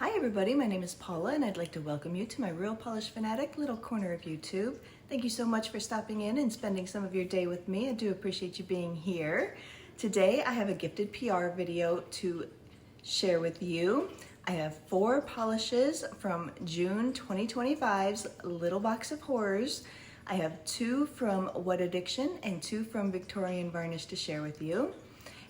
Hi everybody, my name is Paula and I'd like to welcome you to my Real Polish Fanatic little corner of YouTube. Thank you so much for stopping in and spending some of your day with me. I do appreciate you being here. Today I have a gifted PR video to share with you. I have 4 polishes from June 2025's Little Box of Horrors. I have 2 from What Addiction and 2 from Victorian Varnish to share with you.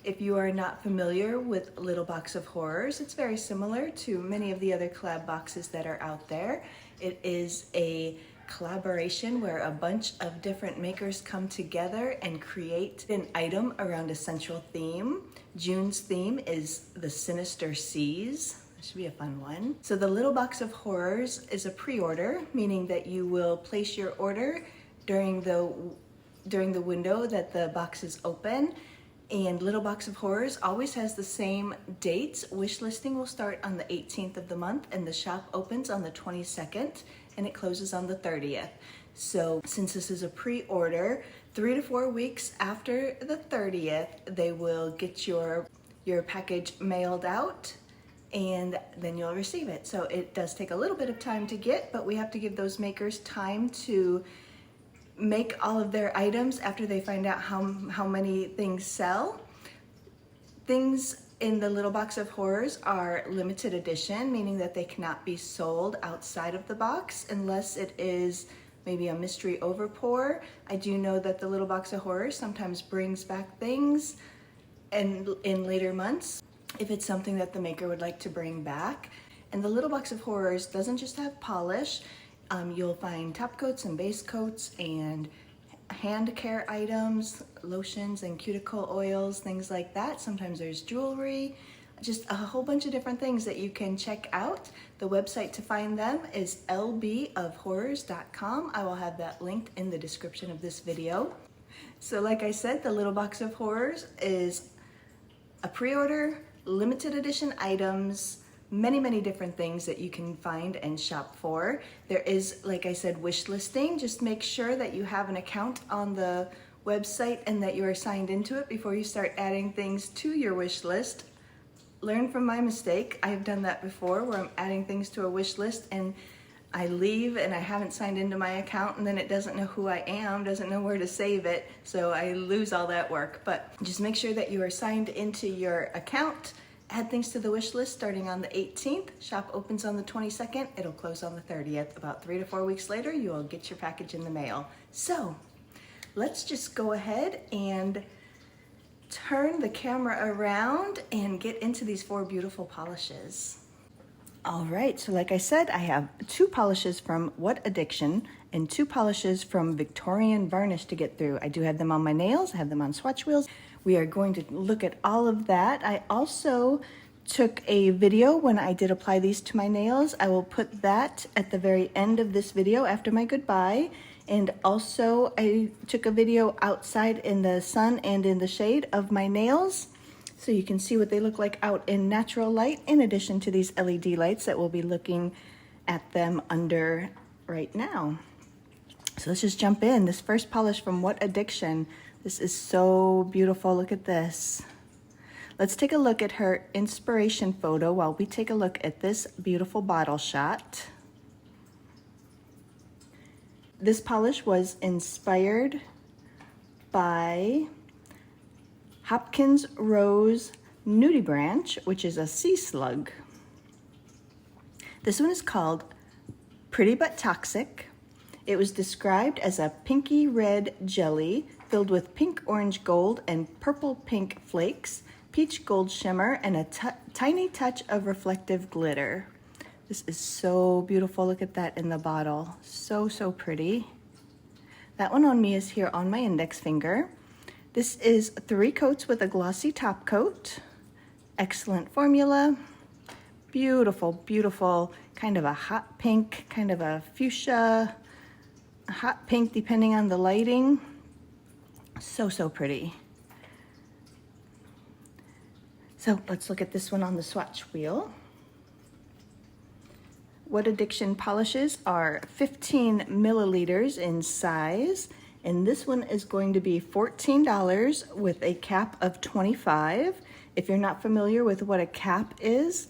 If you are not familiar with Little Box of Horrors, it's very similar to many of the other collab boxes that are out there. It is a collaboration where a bunch of different makers come together and create an item around a central theme. June's theme is the Sinister Seas. That should be a fun one. So the Little Box of Horrors is a pre-order, meaning that you will place your order during the window that the box is open. And Little Box of Horrors always has the same dates. Wishlisting will start on the 18th of the month and the shop opens on the 22nd and it closes on the 30th. So since this is a pre-order, 3 to 4 weeks after the 30th, they will get your package mailed out and then you'll receive it. So it does take a little bit of time to get, but we have to give those makers time to make all of their items after they find out how many things sell. Things in the Little Box of Horrors are limited edition, meaning that they cannot be sold outside of the box unless it is maybe a mystery overpour. I do know that the Little Box of Horrors sometimes brings back things in later months if it's something that the maker would like to bring back. And the Little Box of Horrors doesn't just have polish. You'll find top coats and base coats and hand care items, lotions and cuticle oils, things like that. Sometimes there's jewelry, just a whole bunch of different things that you can check out. The website to find them is LBoH.com. I will have that linked in the description of this video. So like I said, the Little Box of Horrors is a pre-order, limited edition items, many different things that you can find and shop for. There is, like I said, wish listing. Just make sure that you have an account on the website and that you are signed into it before you start adding things to your wish list. Learn from my mistake. I have done that before where I'm adding things to a wish list and I leave and I haven't signed into my account and then it doesn't know who I am, doesn't know where to save it, so I lose all that work. But just make sure that you are signed into your account. Add things to the wish list starting on the 18th. Shop opens on the 22nd. It'll close on the 30th. About 3 to 4 weeks later, you will get your package in the mail. So let's just go ahead and turn the camera around and get into these 4 beautiful polishes. All right, so like I said, I have 2 polishes from What Addiction and 2 polishes from Victorian Varnish to get through. I do have them on my nails. I have them on swatch wheels. We are going to look at all of that. I also took a video when I did apply these to my nails. I will put that at the very end of this video after my goodbye. And also I took a video outside in the sun and in the shade of my nails, so you can see what they look like out in natural light, in addition to these LED lights that we'll be looking at them under right now. So let's just jump in. This first polish from What Addiction. This is so beautiful. Look at this. Let's take a look at her inspiration photo while we take a look at this beautiful bottle shot. This polish was inspired by Hopkin's Rose Nudibranch, which is a sea slug. This one is called Pretty But Toxic. It was described as a pinky red jelly filled with pink, orange, gold, and purple pink flakes, peach gold shimmer, and a tiny touch of reflective glitter. This is so beautiful. Look at that in the bottle. So pretty. That one on me is here on my index finger. This is 3 coats with a glossy top coat. Excellent formula. Beautiful, kind of a hot pink, kind of a fuchsia, hot pink depending on the lighting. So pretty. So let's look at this one on the swatch wheel. What Addiction polishes are 15 milliliters in size, and this one is going to be $14 with a cap of 25. If you're not familiar with what a cap is,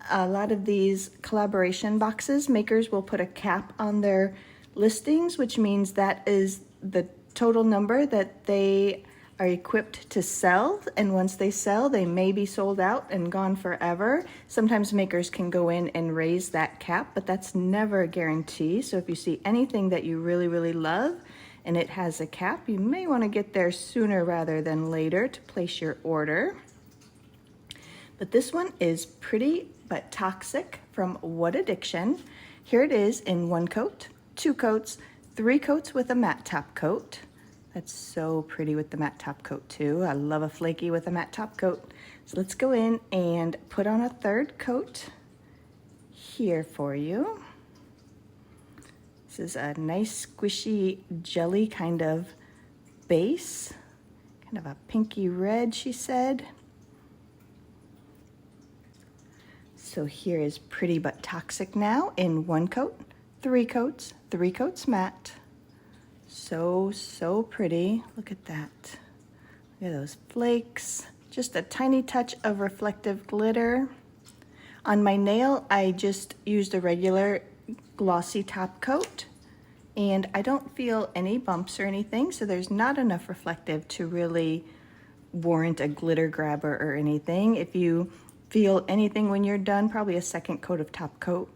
a lot of these collaboration boxes, makers will put a cap on their listings, which means that is the total number that they are equipped to sell, and once they sell, they may be sold out and gone forever. Sometimes makers can go in and raise that cap, but that's never a guarantee. So if you see anything that you really, really love and it has a cap, you may want to get there sooner rather than later to place your order. But this one is Pretty But Toxic from What Addiction. Here it is in 1 coat, 2 coats, 3 coats with a matte top coat. That's so pretty with the matte top coat too. I love a flaky with a matte top coat. So let's go in and put on a 3rd coat here for you. This is a nice squishy jelly kind of base, kind of a pinky red, she said. So here is Pretty But Toxic now in 1 coat, 3 coats, 3 coats matte. So pretty. Look at that. Look at those flakes. Just a tiny touch of reflective glitter. On my nail, I just used a regular glossy top coat, and I don't feel any bumps or anything, so there's not enough reflective to really warrant a glitter grabber or anything. If you feel anything when you're done, probably a 2nd coat of top coat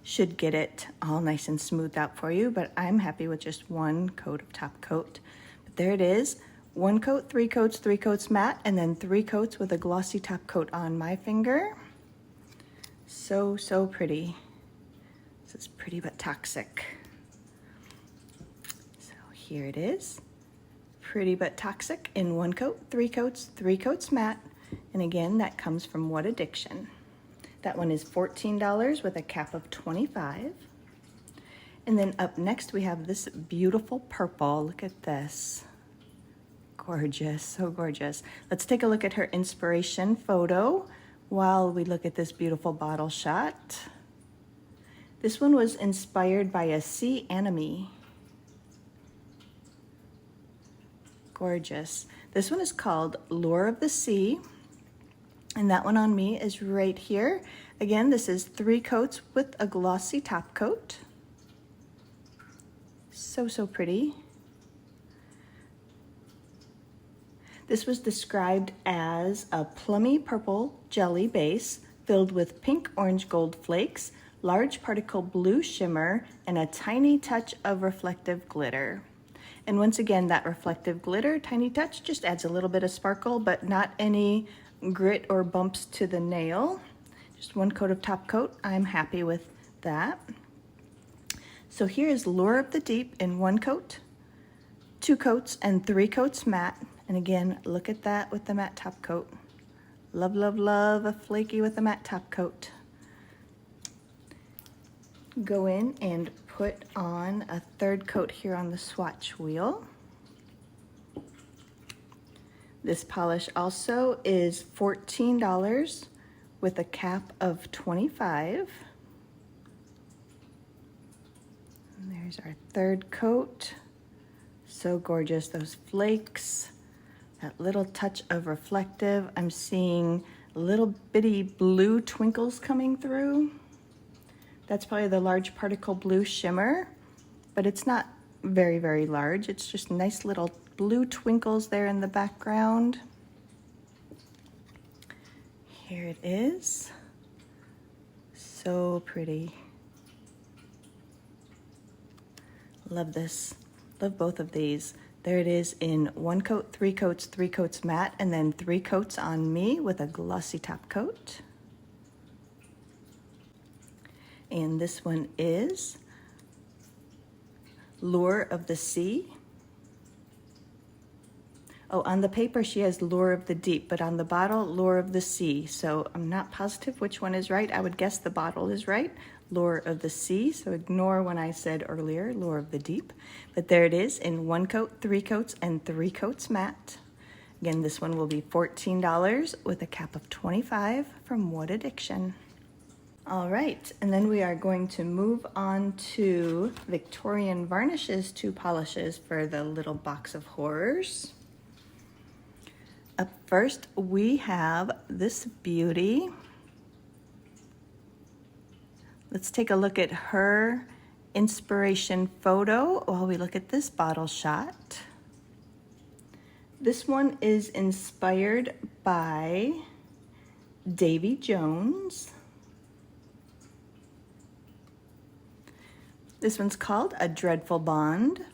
should get it all nice and smoothed out for you, but I'm happy with just 1 coat of top coat. But there it is, 1 coat, 3 coats, 3 coats matte, and then 3 coats with a glossy top coat on my finger. So pretty. This is Pretty But Toxic. So here it is, Pretty But Toxic in 1 coat, 3 coats, 3 coats matte, and again, that comes from What Addiction. That one is $14 with a cap of 25. And then up next we have this beautiful purple. Look at this. Gorgeous, so gorgeous. Let's take a look at her inspiration photo while we look at this beautiful bottle shot. This one was inspired by a sea anemone. Gorgeous. This one is called Lure of the Sea. And that one on me is right here. Again, this is 3 coats with a glossy top coat. So pretty. This was described as a plummy purple jelly base filled with pink orange gold flakes, large particle blue shimmer, and a tiny touch of reflective glitter. And once again, that reflective glitter, tiny touch, just adds a little bit of sparkle, but not any grit or bumps to the nail. Just 1 coat of top coat. I'm happy with that. So here is Lure of the Deep in 1 coat, 2 coats, and 3 coats matte. And again, look at that with the matte top coat. Love, love, love a flaky with a matte top coat. Go in and put on a 3rd coat here on the swatch wheel. This polish also is $14 with a cap of 25. And there's our 3rd coat. So gorgeous, those flakes, that little touch of reflective. I'm seeing little bitty blue twinkles coming through. That's probably the large particle blue shimmer, but it's not very, very large. It's just nice little blue twinkles there in the background. Here it is. So pretty. Love this. Love both of these. There it is in 1 coat, 3 coats, 3 coats matte, and then 3 coats on me with a glossy top coat. And this one is Lure of the Sea. Oh, on the paper she has Lure of the Deep, but on the bottle, Lure of the Sea. So I'm not positive which one is right. I would guess the bottle is right, Lure of the Sea. So ignore when I said earlier, Lure of the Deep. But there it is in 1 coat, 3 coats, and 3 coats matte. Again, this one will be $14 with a cap of 25 from What Addiction. All right, and then we are going to move on to Victorian Varnishes 2 polishes for the little box of horrors. Up first, we have this beauty. Let's take a look at her inspiration photo while we look at this bottle shot. This one is inspired by Davy Jones. This one's called A Dreadful Bond.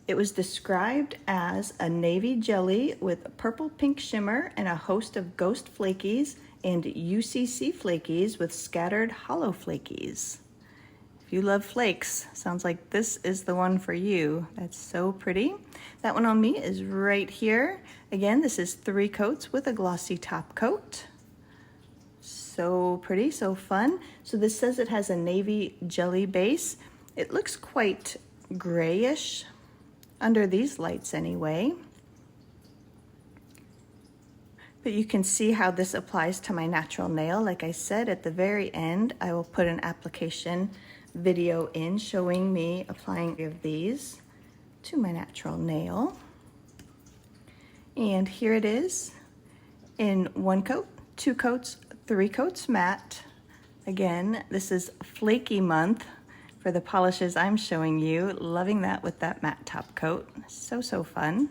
It was described as a navy jelly with purple pink shimmer and a host of ghost flakies and UCC flakies with scattered hollow flakies. If you love flakes, sounds like this is the one for you. That's so pretty. That one on me is right here. Again, this is 3 coats with a glossy top coat. So pretty, so fun. So this says it has a navy jelly base. It looks quite grayish under these lights anyway. But you can see how this applies to my natural nail. Like I said, at the very end, I will put an application video in showing me applying of these to my natural nail. And here it is in 1 coat, 2 coats, 3 coats matte. Again, this is flaky month for the polishes I'm showing you. Loving that with that matte top coat. So, so fun.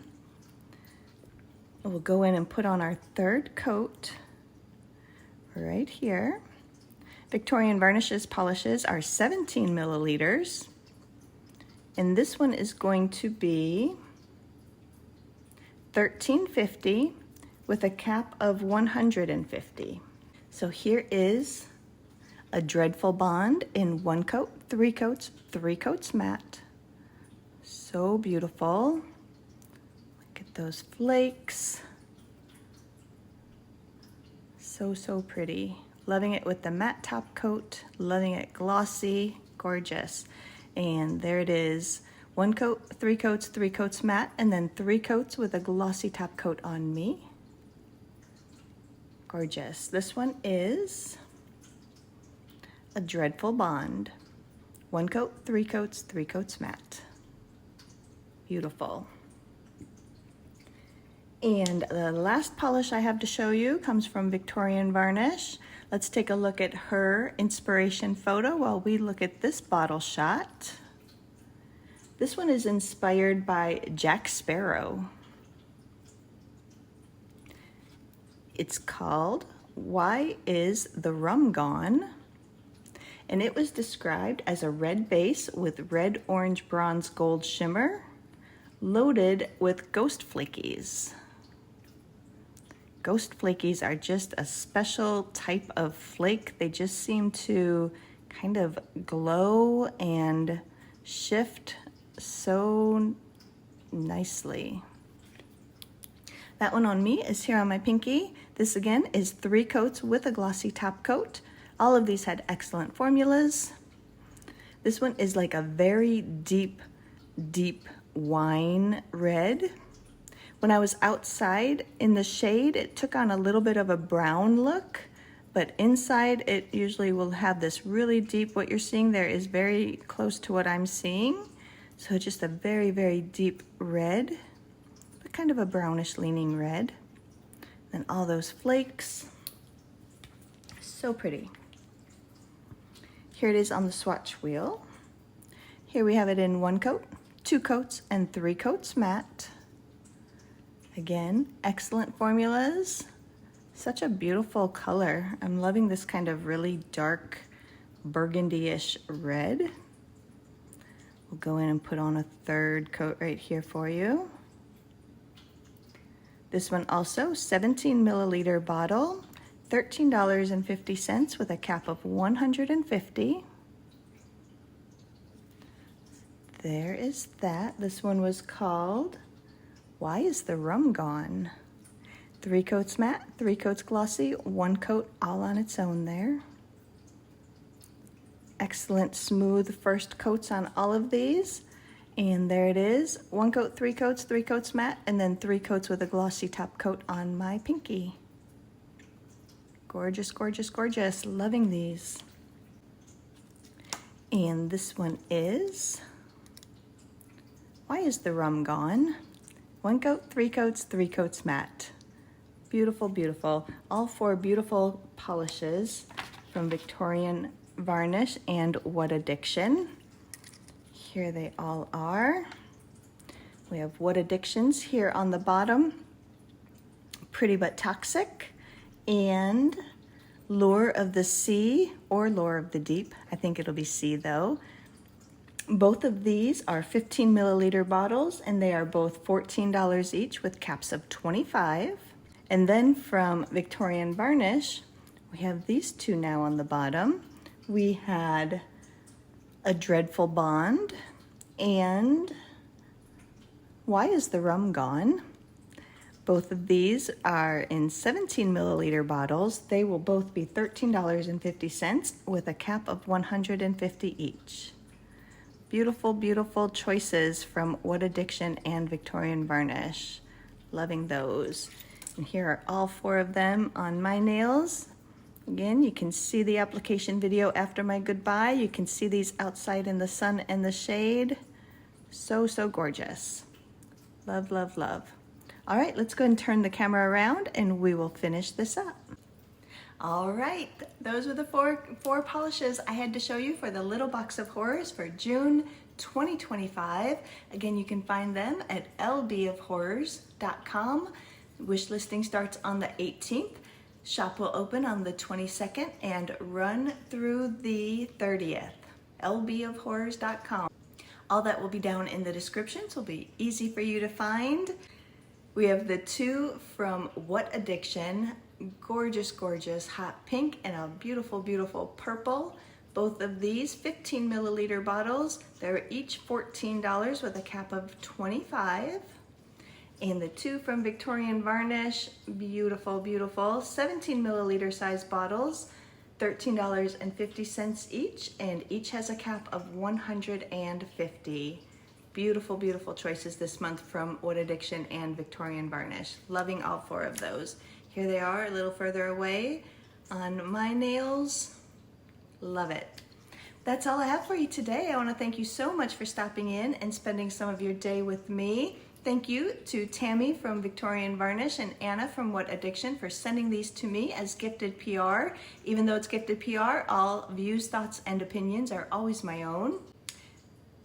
We'll go in and put on our 3rd coat right here. Victorian Varnishes polishes are 17 milliliters. And this one is going to be $13.50 with a cap of $150. So here is A Dreadful Bond in 1 coat, 3 coats, 3 coats matte. So beautiful. Look at those flakes. So, so pretty. Loving it with the matte top coat, loving it glossy, gorgeous. And there it is. 1 coat, 3 coats, 3 coats matte, and then 3 coats with a glossy top coat on me. Gorgeous. This one is A Dreadful Bond. 1 coat, 3 coats, 3 coats matte. Beautiful. And the last polish I have to show you comes from Victorian Varnish. Let's take a look at her inspiration photo while we look at this bottle shot. This one is inspired by Jack Sparrow. It's called Why Is the Rum Gone? And it was described as a red base with red, orange, bronze, gold shimmer, loaded with ghost flakies. Ghost flakies are just a special type of flake. They just seem to kind of glow and shift so nicely. That one on me is here on my pinky. This again is 3 coats with a glossy top coat. All of these had excellent formulas. This one is like a very deep, deep wine red. When I was outside in the shade, it took on a little bit of a brown look, but inside it usually will have this really deep, what you're seeing there is very close to what I'm seeing. So just a very, very deep red, but kind of a brownish leaning red. And all those flakes, so pretty. Here it is on the swatch wheel. Here we have it in 1 coat, 2 coats, and 3 coats matte. Again, excellent formulas. Such a beautiful color. I'm loving this kind of really dark burgundy-ish red. We'll go in and put on a 3rd coat right here for you. This one also 17 milliliter bottle, $13.50 with a cap of $150. There is that. This one was called Why Is the Rum Gone? 3 coats matte, 3 coats glossy, 1 coat all on its own there. Excellent smooth first coats on all of these. And there it is, 1 coat, 3 coats, 3 coats matte, and then 3 coats with a glossy top coat on my pinky. Gorgeous, gorgeous, gorgeous. Loving these. And this one is Why Is the Rum Gone? 1 coat, 3 coats, 3 coats matte. Beautiful, beautiful. All 4 beautiful polishes from Victorian Varnish and What Addiction. Here they all are. We have What Addictions here on the bottom, Pretty But Toxic, and Lure of the Sea or Lure of the Deep. I think it'll be sea though. Both of these are 15 milliliter bottles and they are both $14 each with caps of 25. And then from Victorian Varnish, we have these two now on the bottom. We had A Dreadful Bond and Why Is the Rum Gone? Both of these are in 17 milliliter bottles. They will both be $13.50 with a cap of 150 each. Beautiful, beautiful choices from What Addiction and Victorian Varnish. Loving those. And here are all four of them on my nails. Again, you can see the application video after my goodbye. You can see these outside in the sun and the shade. So, so gorgeous. Love, love, love. All right, let's go and turn the camera around and we will finish this up. All right, those were the four polishes I had to show you for the Little Box of Horrors for June 2025. Again, you can find them at LBoH.com. Wish listing starts on the 18th. Shop will open on the 22nd and run through the 30th. LBoH.com. All that will be down in the description, so it'll be easy for you to find. We have the two from What Addiction. Gorgeous, gorgeous hot pink and a beautiful, beautiful purple. Both of these 15 milliliter bottles. They're each $14 with a cap of 25. And the two from Victorian Varnish, beautiful, beautiful, 17 milliliter size bottles, $13.50 each, and each has a cap of 150. Beautiful, beautiful choices this month from What Addiction and Victorian Varnish. Loving all four of those. Here they are a little further away on my nails. Love it. That's all I have for you today. I want to thank you so much for stopping in and spending some of your day with me. Thank you to Tammy from Victorian Varnish and Anna from What Addiction for sending these to me as gifted PR. Even though it's gifted PR, all views, thoughts, and opinions are always my own.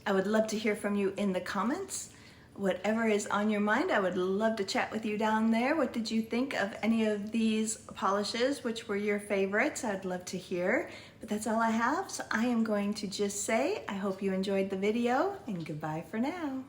I would love to hear from you in the comments. Whatever is on your mind, I would love to chat with you down there. What did you think of any of these polishes? Which were your favorites? I'd love to hear. But that's all I have, so I am going to just say I hope you enjoyed the video, and goodbye for now.